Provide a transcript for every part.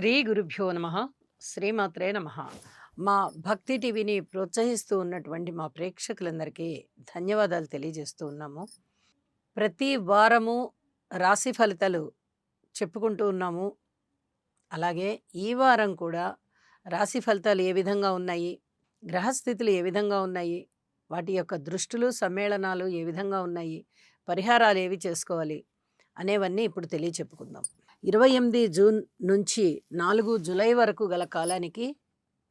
శ్రీ గురుభ్యో నమ. శ్రీమాత్రే నమ. మా భక్తి టీవీని ప్రోత్సహిస్తూ ఉన్నటువంటి మా ప్రేక్షకులందరికీ ధన్యవాదాలు తెలియజేస్తూ ఉన్నాము. ప్రతి వారము రాశి ఫలితాలు చెప్పుకుంటూ ఉన్నాము. అలాగే ఈ వారం కూడా రాశి ఫలితాలు ఏ విధంగా ఉన్నాయి, గ్రహస్థితులు ఏ విధంగా ఉన్నాయి, వాటి యొక్క దృష్టులు సమ్మేళనాలు ఏ విధంగా ఉన్నాయి, పరిహారాలు ఏవి చేసుకోవాలి అనేవన్నీ ఇప్పుడు తెలియచెప్పుకుందాం. 28 జూన్ నుంచి 4 జూలై వరకు గల కాలానికి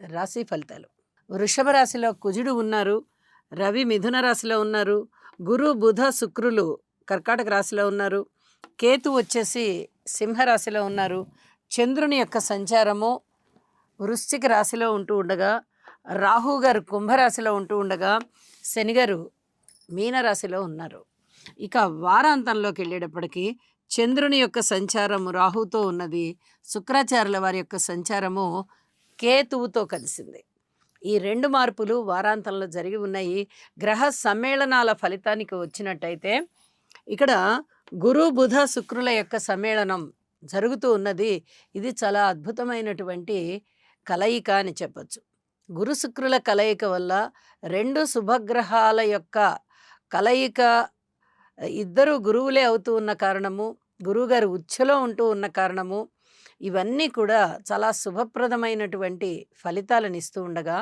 రాశి ఫలితాలు. వృషభ రాశిలో కుజుడు ఉన్నారు, రవి మిథున రాశిలో ఉన్నారు, గురు బుధ శుక్రులు కర్కాటక రాశిలో ఉన్నారు, కేతు వచ్చేసి సింహరాశిలో ఉన్నారు, చంద్రుని యొక్క సంచారము వృశ్చిక రాశిలో ఉంటూ ఉండగా, రాహు గారు కుంభరాశిలో ఉంటూ ఉండగా, శనిగారు మీనరాశిలో ఉన్నారు. ఇక వారాంతంలోకి వెళ్ళేటప్పటికీ చంద్రుని యొక్క సంచారము రాహుతో ఉన్నది, శుక్రాచార్యుల వారి యొక్క సంచారము కేతువుతో కలిసింది. ఈ రెండు మార్పులు వారాంతంలో జరిగి ఉన్నాయి. గ్రహ సమ్మేళనాల ఫలితానికి వచ్చినట్టయితే ఇక్కడ గురు బుధ శుక్రుల యొక్క సమ్మేళనం జరుగుతూ ఉన్నది. ఇది చాలా అద్భుతమైనటువంటి కలయిక అని చెప్పచ్చు. గురు శుక్రుల కలయిక వల్ల రెండు శుభగ్రహాల యొక్క కలయిక, ఇద్దరు గురువులే అవుతూ ఉన్న కారణము, గురువుగారు ఉచ్ఛలో ఉంటూ ఉన్న కారణము, ఇవన్నీ కూడా చాలా శుభప్రదమైనటువంటి ఫలితాలను ఇస్తూ ఉండగా,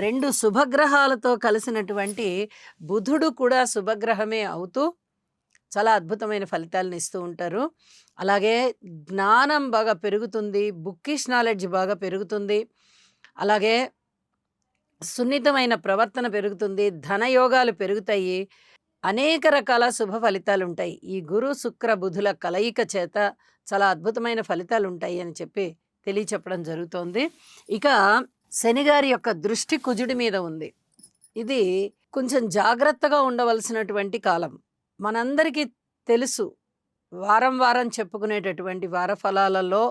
రెండు శుభగ్రహాలతో కలిసినటువంటి బుధుడు కూడా శుభగ్రహమే అవుతూ చాలా అద్భుతమైన ఫలితాలను ఇస్తూ ఉంటారు. అలాగే జ్ఞానం బాగా పెరుగుతుంది, బుక్కిష్ నాలెడ్జ్ బాగా పెరుగుతుంది, అలాగే సున్నితమైన ప్రవర్తన పెరుగుతుంది, ధనయోగాలు పెరుగుతాయి, అనేక రకాల శుభ ఫలితాలు ఉంటాయి. ఈ గురు శుక్ర బుధుల కలయిక చేత చాలా అద్భుతమైన ఫలితాలు ఉంటాయి అని చెప్పి తెలియచెప్పడం జరుగుతోంది. ఇక శనిగారి యొక్క దృష్టి కుజుడి మీద ఉంది. ఇది కొంచెం జాగ్రత్తగా ఉండవలసినటువంటి కాలం. మనందరికీ తెలుసు, వారం వారం చెప్పుకునేటటువంటి వార ఫలాలలో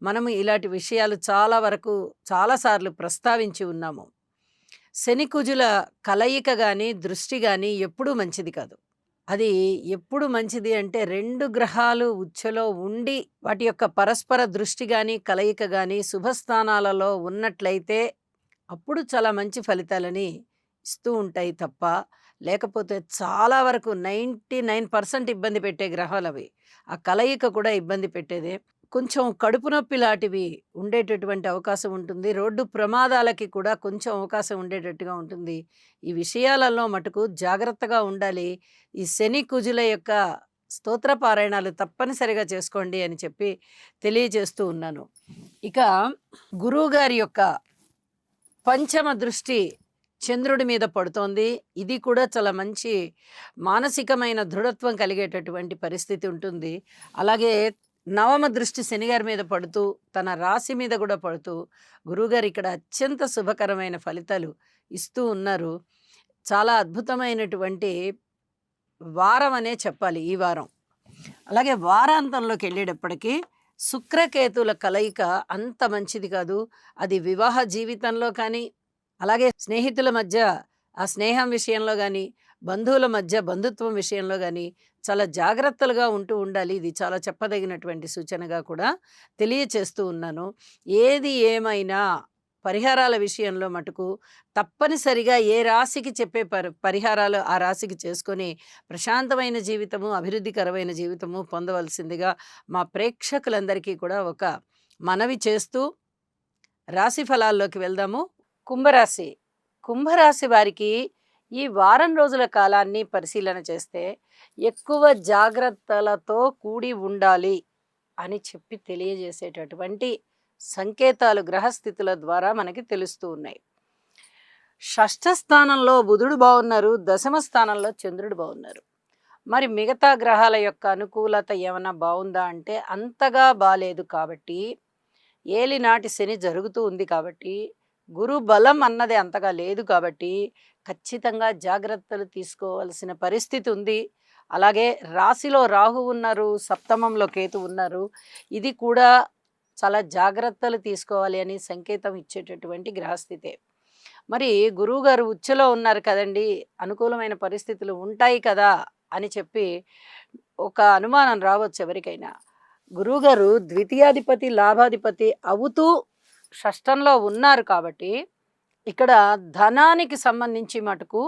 మనము ఇలాంటి విషయాలు చాలా వరకు చాలాసార్లు ప్రస్తావించి ఉన్నాము. శని కుజుల కలయిక కానీ దృష్టి కానీ ఎప్పుడూ మంచిది కాదు. అది ఎప్పుడు మంచిది అంటే రెండు గ్రహాలు ఉచ్ఛలో ఉండి వాటి యొక్క పరస్పర దృష్టి కానీ కలయిక కానీ శుభస్థానాలలో ఉన్నట్లయితే అప్పుడు చాలా మంచి ఫలితాలని ఇస్తూ ఉంటాయి తప్ప, లేకపోతే చాలా వరకు 99% ఇబ్బంది పెట్టే గ్రహాలు అవి. ఆ కలయిక కూడా ఇబ్బంది పెట్టేదే. కొంచెం కడుపు నొప్పి లాంటివి ఉండేటటువంటి అవకాశం ఉంటుంది. రోడ్డు ప్రమాదాలకి కూడా కొంచెం అవకాశం ఉండేటట్టుగా ఉంటుంది. ఈ విషయాలలో మటుకు జాగ్రత్తగా ఉండాలి. ఈ శని కుజుల యొక్క స్తోత్ర పారాయణాలు తప్పనిసరిగా చేసుకోండి అని చెప్పి తెలియజేస్తూ ఉన్నాను. ఇక గురువుగారి యొక్క పంచమ దృష్టి చంద్రుడి మీద పడుతోంది. ఇది కూడా చాలా మంచి మానసికమైన దృఢత్వం కలిగేటటువంటి పరిస్థితి ఉంటుంది. అలాగే నవమ దృష్టి శనిగారి మీద పడుతూ తన రాశి మీద కూడా పడుతూ గురువుగారు ఇక్కడ అత్యంత శుభకరమైన ఫలితాలు ఇస్తూ ఉన్నారు. చాలా అద్భుతమైనటువంటి వారం అనే చెప్పాలి ఈ వారం. అలాగే వారాంతంలోకి వెళ్ళేటప్పటికీ శుక్రకేతుల కలయిక అంత మంచిది కాదు. అది వివాహ జీవితంలో కానీ, అలాగే స్నేహితుల మధ్య ఆ స్నేహం విషయంలో కానీ, బంధువుల మధ్య బంధుత్వం విషయంలో కానీ చాలా జాగ్రత్తలుగా ఉంటూ ఉండాలి. ఇది చాలా చెప్పదగినటువంటి సూచనగా కూడా తెలియచేస్తూ ఉన్నాను. ఏది ఏమైనా పరిహారాల విషయంలో మటుకు తప్పనిసరిగా ఏ రాశికి చెప్పే పరిహారాలు ఆ రాశికి చేసుకొని ప్రశాంతమైన జీవితము, అభివృద్ధికరమైన జీవితము పొందవలసిందిగా మా ప్రేక్షకులందరికీ కూడా ఒక మనవి చేస్తూ రాశి ఫలాల్లోకి వెళ్దాము. కుంభరాశి. కుంభరాశి వారికి ఈ వారం రోజుల కాలాన్ని పరిశీలన చేస్తే ఎక్కువ జాగ్రత్తలతో కూడి ఉండాలి అని చెప్పి తెలియజేసేటటువంటి సంకేతాలు గ్రహస్థితుల ద్వారా మనకి తెలుస్తూ ఉన్నాయి. షష్ఠ స్థానంలో బుధుడు బాగున్నారు, దశమ స్థానంలో చంద్రుడు బాగున్నారు. మరి మిగతా గ్రహాల యొక్క అనుకూలత ఏమైనా బాగుందా అంటే అంతగా బాలేదు. కాబట్టి ఏలినాటి శని జరుగుతూ ఉంది కాబట్టి, గురు బలం అన్నది అంతగా లేదు కాబట్టి ఖచ్చితంగా జాగ్రత్తలు తీసుకోవాల్సిన పరిస్థితి ఉంది. అలాగే రాశిలో రాహు ఉన్నారు, సప్తమంలో కేతు ఉన్నారు. ఇది కూడా చాలా జాగ్రత్తలు తీసుకోవాలి అని సంకేతం ఇచ్చేటటువంటి గ్రహస్థితే. మరి గురువుగారు ఉచ్ఛలో ఉన్నారు కదండి, అనుకూలమైన పరిస్థితులు ఉంటాయి కదా అని చెప్పి ఒక అనుమానం రావచ్చు ఎవరికైనా. గురువుగారు ద్వితీయాధిపతి, లాభాధిపతి అవుతూ షష్టంలో ఉన్నారు కాబట్టి, ఇక్కడ ధనానికి సంబంధించి మటుకు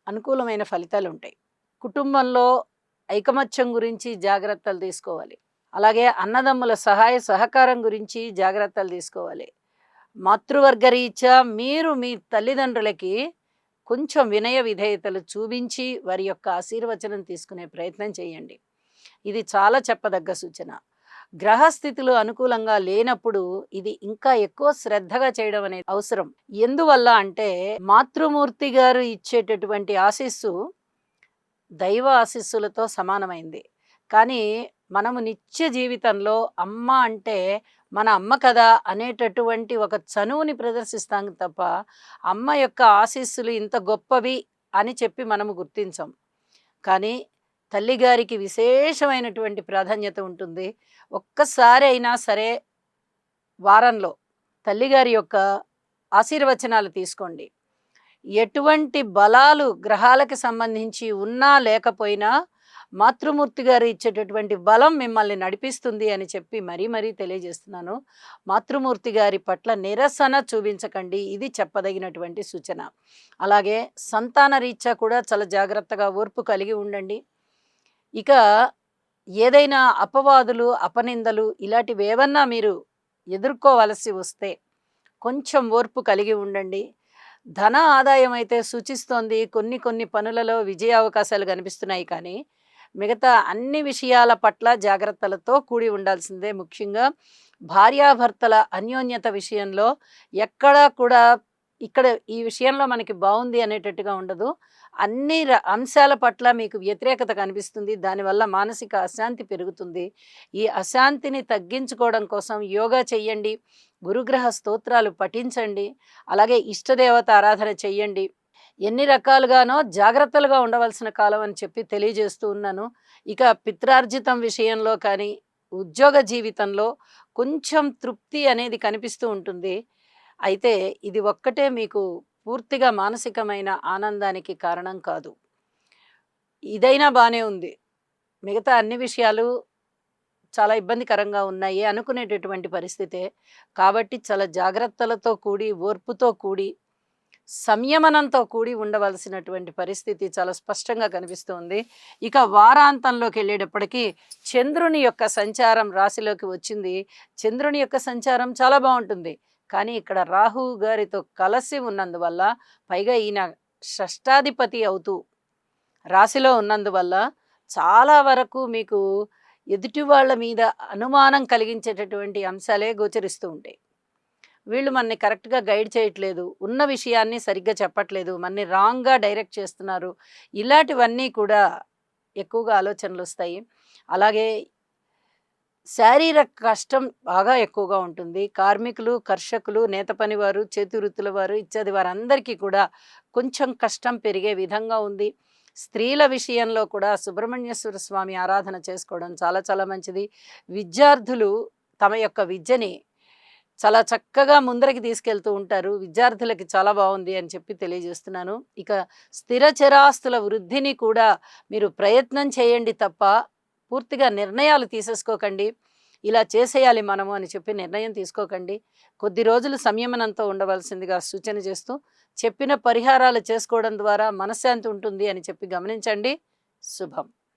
అనుకూలమైన ఫలితాలుంటాయి. కుటుంబంలో ఐకమత్యం గురించి జాగ్రత్తలు తీసుకోవాలి. అలాగే అన్నదమ్ముల సహాయ సహకారం గురించి జాగ్రత్తలు తీసుకోవాలి. మాతృవర్గ రీత్యా మీరు మీ తల్లిదండ్రులకి కొంచెం వినయ విధేయతలు చూపించి వారి యొక్క ఆశీర్వచనం తీసుకునే ప్రయత్నం చేయండి. ఇది చాలా చెప్పదగ్గ సూచన. గ్రహస్థితులు అనుకూలంగా లేనప్పుడు ఇది ఇంకా ఎక్కువ శ్రద్ధగా చేయడం అనేది అవసరం. ఎందువల్ల అంటే మాతృమూర్తి గారు ఇచ్చేటటువంటి ఆశీస్సు దైవ ఆశీస్సులతో సమానమైంది. కానీ మనము నిత్య జీవితంలో అమ్మ అంటే మన అమ్మ కదా అనేటటువంటి ఒక చనువుని ప్రదర్శిస్తాం తప్ప, అమ్మ యొక్క ఆశీస్సులు ఇంత గొప్పవి అని చెప్పి మనము గుర్తించం. కానీ తల్లిగారికి విశేషమైనటువంటి ప్రాధాన్యత ఉంటుంది. ఒక్కసారి అయినా సరే వారంలో తల్లిగారి యొక్క ఆశీర్వచనాలు తీసుకోండి. ఎటువంటి బలాలు గ్రహాలకు సంబంధించి ఉన్నా లేకపోయినా మాతృమూర్తి గారు ఇచ్చేటటువంటి బలం మిమ్మల్ని నడిపిస్తుంది అని చెప్పి మరీ మరీ తెలియజేస్తున్నాను. మాతృమూర్తి గారి పట్ల నిరసన చూపించకండి. ఇది చెప్పదగినటువంటి సూచన. అలాగే సంతాన రీత్యా కూడా చాలా జాగ్రత్తగా ఓర్పు కలిగి ఉండండి. ఇక ఏదైనా అపవాదులు, అపనిందలు ఇలాంటివేవన్నా మీరు ఎదుర్కోవలసి వస్తే కొంచెం ఓర్పు కలిగి ఉండండి. ధన ఆదాయం అయితే సూచిస్తోంది. కొన్ని కొన్ని పనులలో విజయ అవకాశాలు కనిపిస్తున్నాయి. కానీ మిగతా అన్ని విషయాల పట్ల జాగ్రత్తలతో కూడి ఉండాల్సిందే. ముఖ్యంగా భార్యాభర్తల అన్యోన్యత విషయంలో ఎక్కడా కూడా ఇక్కడ ఈ విషయంలో మనకి బాగుంది అనేటట్టుగా ఉండదు. అన్ని అంశాల పట్ల మీకు వ్యతిరేకత కనిపిస్తుంది. దానివల్ల మానసిక అశాంతి పెరుగుతుంది. ఈ అశాంతిని తగ్గించుకోవడం కోసం యోగా చెయ్యండి, గురుగ్రహ స్తోత్రాలు పఠించండి, అలాగే ఇష్టదేవత ఆరాధన చెయ్యండి. ఎన్ని రకాలుగానో జాగ్రత్తలుగా ఉండవలసిన కాలం అని చెప్పి తెలియజేస్తూ ఉన్నాను. ఇక పిత్రార్జితం విషయంలో కానీ ఉద్యోగ జీవితంలో కొంచెం తృప్తి అనేది కనిపిస్తూ ఉంటుంది. అయితే ఇది ఒక్కటే మీకు పూర్తిగా మానసికమైన ఆనందానికి కారణం కాదు. ఇదైనా బానే ఉంది. మిగతా అన్ని విషయాలు చాలా ఇబ్బందికరంగా ఉన్నాయి అనుకునేటటువంటి పరిస్థితే. కాబట్టి చాలా జాగ్రత్తలతో కూడి, ఓర్పుతో కూడి, సంయమనంతో కూడి ఉండవలసినటువంటి పరిస్థితి చాలా స్పష్టంగా కనిపిస్తుంది. ఇక వారాంతంలోకి వెళ్ళేటప్పటికీ చంద్రుని యొక్క సంచారం రాశిలోకి వచ్చింది. చంద్రుని యొక్క సంచారం చాలా బాగుంటుంది. కానీ ఇక్కడ రాహు గారితో కలిసి ఉన్నందువల్ల, పైగా ఈయన షష్టాధిపతి అవుతూ రాశిలో ఉన్నందువల్ల చాలా వరకు మీకు ఎదుటి వాళ్ళ మీద అనుమానం కలిగించేటటువంటి అంశాలే గోచరిస్తూ ఉంటాయి. వీళ్ళు మనని కరెక్ట్గా గైడ్ చేయట్లేదు, ఉన్న విషయాన్ని సరిగ్గా చెప్పట్లేదు, మనని రాంగ్గా డైరెక్ట్ చేస్తున్నారు. ఇలాంటివన్నీ కూడా ఎక్కువగా ఆలోచనలు వస్తాయి. అలాగే శారీరక కష్టం బాగా ఎక్కువగా ఉంటుంది. కార్మికులు, కర్షకులు, నేత పనివారు, చేతి వృత్తుల వారు ఇత్యాది వారందరికీ కూడా కొంచెం కష్టం పెరిగే విధంగా ఉంది. స్త్రీల విషయంలో కూడా సుబ్రహ్మణ్యేశ్వర స్వామి ఆరాధన చేసుకోవడం చాలా చాలా మంచిది. విద్యార్థులు తమ యొక్క విద్యని చాలా చక్కగా ముందరికి తీసుకెళ్తూ ఉంటారు. విద్యార్థులకి చాలా బాగుంది అని చెప్పి తెలియజేస్తున్నాను. ఇక స్థిర చరాస్తుల వృద్ధిని కూడా మీరు ప్రయత్నం చేయండి తప్ప పూర్తిగా నిర్ణయాలు తీసేసుకోకండి. ఇలా చేసేయాలి మనము అని చెప్పి నిర్ణయం తీసుకోకండి. కొద్ది రోజులు సంయమనంతో ఉండవలసిందిగా సూచన చేస్తూ, చెప్పిన పరిహారాలు చేసుకోవడం ద్వారా మనశ్శాంతి ఉంటుంది అని చెప్పి గమనించండి. శుభం.